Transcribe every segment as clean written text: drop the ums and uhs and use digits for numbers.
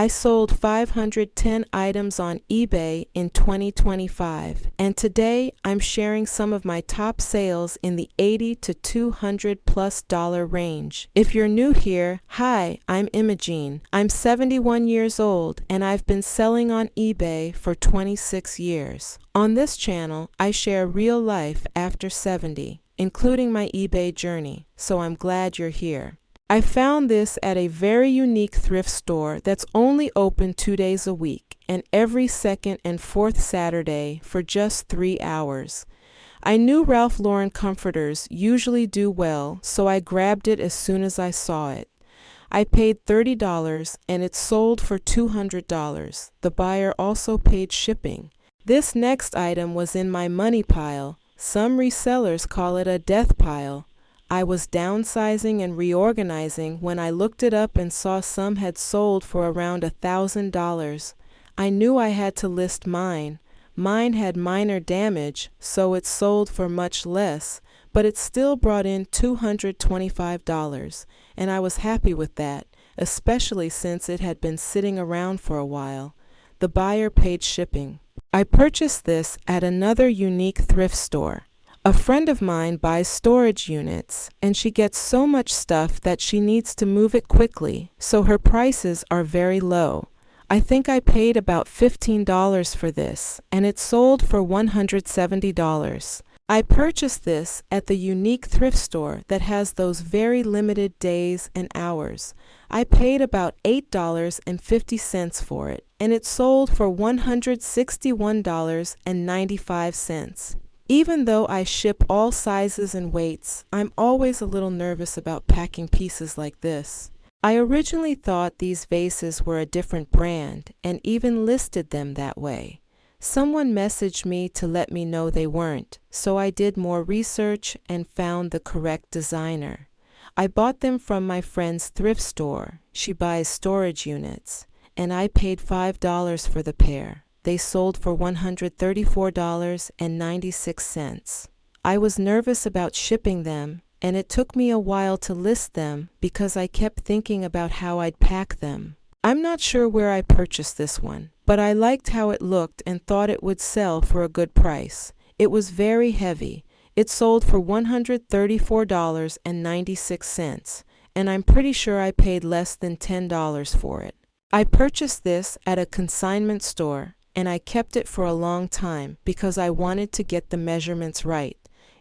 I sold 510 items on eBay in 2025, and today I'm sharing some of my top sales in the $80 to $200+ range. If you're new here, hi, I'm Imogene. I'm 71 years old, and I've been selling on eBay for 26 years. On this channel, I share real life after 70, including my eBay journey, so I'm glad you're here. I found this at a very unique thrift store that's only open 2 days a week and every second and fourth Saturday for just 3 hours. I knew Ralph Lauren comforters usually do well, so I grabbed it as soon as I saw it. I paid $30 and it sold for $200. The buyer also paid shipping. This next item was in my money pile. Some resellers call it a death pile. I was downsizing and reorganizing when I looked it up and saw some had sold for around $1,000. I knew I had to list mine. Mine had minor damage, so it sold for much less, but it still brought in $225, and I was happy with that, especially since it had been sitting around for a while. The buyer paid shipping. I purchased this at another unique thrift store. A friend of mine buys storage units, and she gets so much stuff that she needs to move it quickly, so her prices are very low. I think I paid about $15 for this, and it sold for $170. I purchased this at the unique thrift store that has those very limited days and hours. I paid about $8.50 for it, and it sold for $161.95. Even though I ship all sizes and weights, I'm always a little nervous about packing pieces like this. I originally thought these vases were a different brand and even listed them that way. Someone messaged me to let me know they weren't, so I did more research and found the correct designer. I bought them from my friend's thrift store. She buys storage units, and I paid $5 for the pair. They sold for $134.96. I was nervous about shipping them, and it took me a while to list them because I kept thinking about how I'd pack them. I'm not sure where I purchased this one, but I liked how it looked and thought it would sell for a good price. It was very heavy. It sold for $134.96, and I'm pretty sure I paid less than $10 for it. I purchased this at a consignment store, and I kept it for a long time because I wanted to get the measurements right.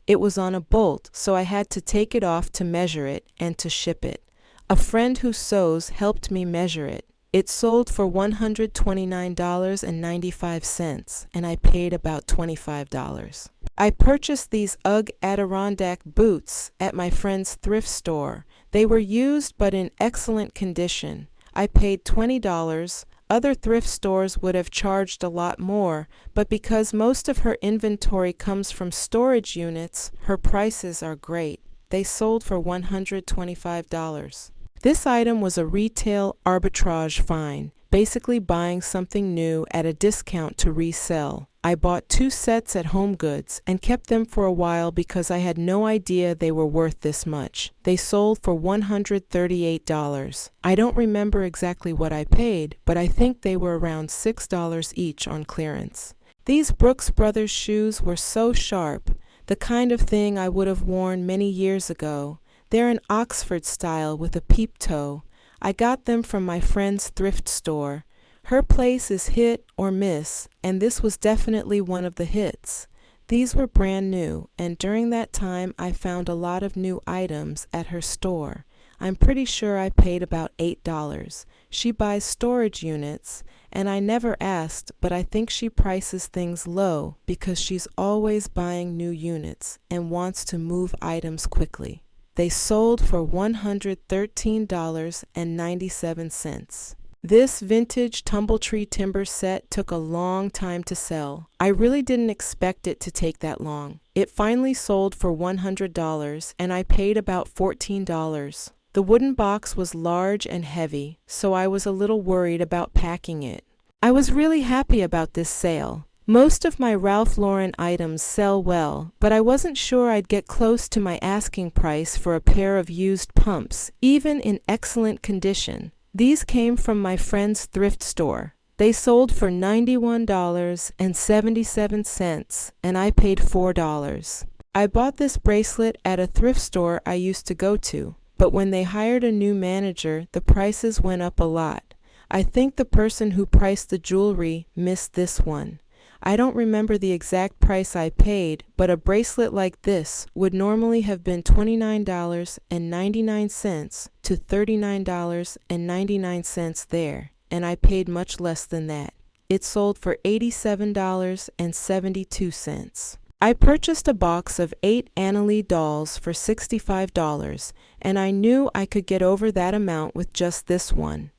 It was on a bolt, so I had to take it off to measure it and to ship it. A friend who sews helped me measure it. It sold for $129.95, and I paid about $25. I purchased these UGG Adirondack boots at my friend's thrift store. They were used but in excellent condition. I paid $20. Other thrift stores would have charged a lot more, but because most of her inventory comes from storage units, her prices are great. They sold for $125. This item was a retail arbitrage find, basically buying something new at a discount to resell. I bought 2 sets at HomeGoods and kept them for a while because I had no idea they were worth this much. They sold for $138. I don't remember exactly what I paid, but I think they were around $6 each on clearance. These Brooks Brothers shoes were so sharp, the kind of thing I would have worn many years ago. They're an Oxford style with a peep toe. I got them from my friend's thrift store. Her place is hit or miss, and this was definitely one of the hits. These were brand new, and during that time I found a lot of new items at her store. I'm pretty sure I paid about $8. She buys storage units, and I never asked, but I think she prices things low because she's always buying new units and wants to move items quickly. They sold for $113.97. This vintage Tumbletree timber set took a long time to sell. I really didn't expect it to take that long. It finally sold for $100, and I paid about $14. The wooden box was large and heavy, so I was a little worried about packing it. I was really happy about this sale. Most of my Ralph Lauren items sell well, but I wasn't sure I'd get close to my asking price for a pair of used pumps, even in excellent condition. These came from my friend's thrift store. They sold for $91.77, and I paid $4. I bought this bracelet at a thrift store I used to go to, but when they hired a new manager, the prices went up a lot. I think the person who priced the jewelry missed this one. I don't remember the exact price I paid, but a bracelet like this would normally have been $29.99 to $39.99 there, and I paid much less than that. It sold for $87.72. I purchased a box of 8 Annalee dolls for $65, and I knew I could get over that amount with just this one.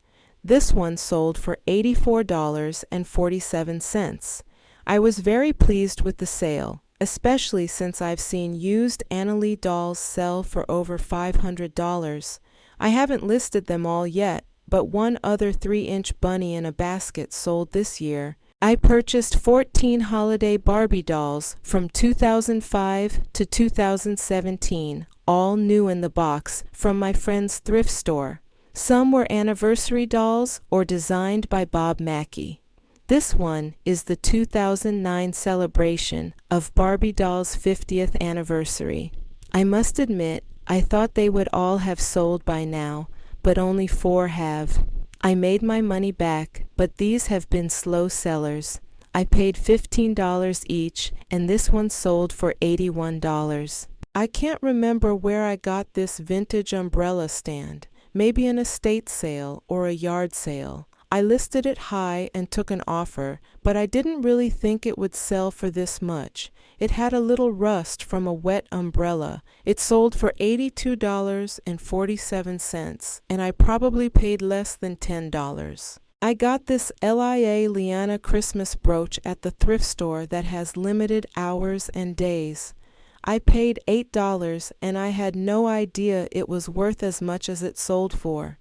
This one sold for $84.47. I was very pleased with the sale, especially since I've seen used Annalee dolls sell for over $500. I haven't listed them all yet, but one other 3-inch bunny in a basket sold this year. I purchased 14 holiday Barbie dolls from 2005 to 2017, all new in the box, from my friend's thrift store. Some were anniversary dolls or designed by Bob Mackie. This one is the 2009 celebration of Barbie doll's 50th anniversary. I must admit, I thought they would all have sold by now, but only 4 have. I made my money back, but these have been slow sellers. I paid $15 each, and this one sold for $81. I can't remember where I got this vintage umbrella stand, maybe an estate sale or a yard sale. I listed it high and took an offer, but I didn't really think it would sell for this much. It had a little rust from a wet umbrella. It sold for $82.47, and I probably paid less than $10. I got this LIA Liana Christmas brooch at the thrift store that has limited hours and days. I paid $8, and I had no idea it was worth as much as it sold for.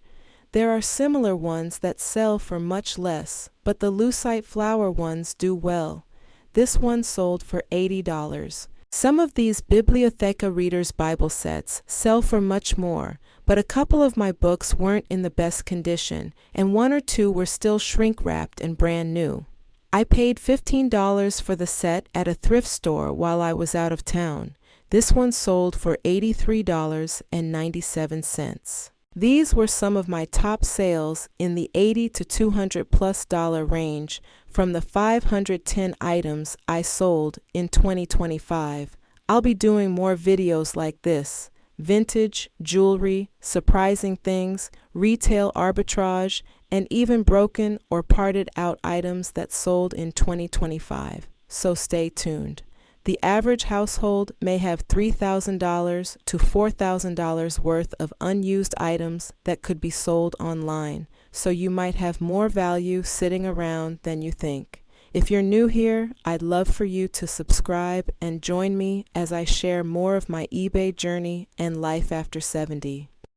There are similar ones that sell for much less, but the lucite flower ones do well. This one sold for $80. Some of these Bibliotheca Readers Bible sets sell for much more, but a couple of my books weren't in the best condition, and 1 or 2 were still shrink-wrapped and brand new. I paid $15 for the set at a thrift store while I was out of town. This one sold for $83.97. These were some of my top sales in the $80 to $200+ range from the 510 items I sold in 2025. I'll be doing more videos like this: vintage, jewelry, surprising things, retail arbitrage, and even broken or parted out items that sold in 2025. So stay tuned. The average household may have $3,000 to $4,000 worth of unused items that could be sold online, so you might have more value sitting around than you think. If you're new here, I'd love for you to subscribe and join me as I share more of my eBay journey and life after 70.